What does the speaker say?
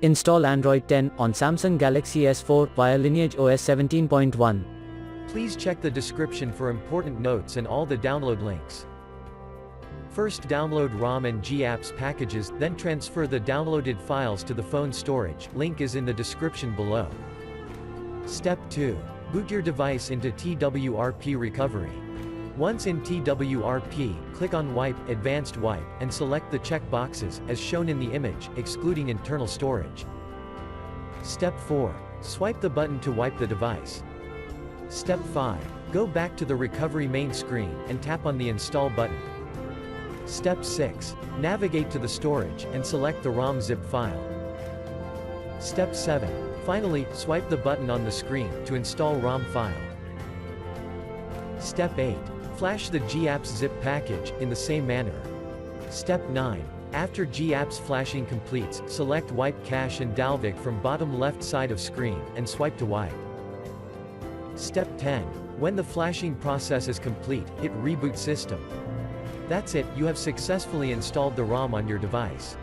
Install Android 10 on Samsung Galaxy S4 via LineageOS 17.1. Please check the description for important notes and all the download links. First download ROM and GApps packages, then transfer the downloaded files to the phone storage, link is in the description below. Step 2. Boot your device into TWRP recovery. Once in TWRP, click on Wipe, Advanced Wipe, and select the check boxes, as shown in the image, excluding internal storage. Step 4. Swipe the button to wipe the device. Step 5. Go back to the recovery main screen, and tap on the Install button. Step 6. Navigate to the storage, and select the ROM zip file. Step 7. Finally, swipe the button on the screen, to install ROM file. Step 8. Flash the GApps zip package, in the same manner. Step 9. After GApps flashing completes, select Wipe Cache and Dalvik from bottom left side of screen, and swipe to wipe. Step 10. When the flashing process is complete, hit Reboot System. That's it, you have successfully installed the ROM on your device.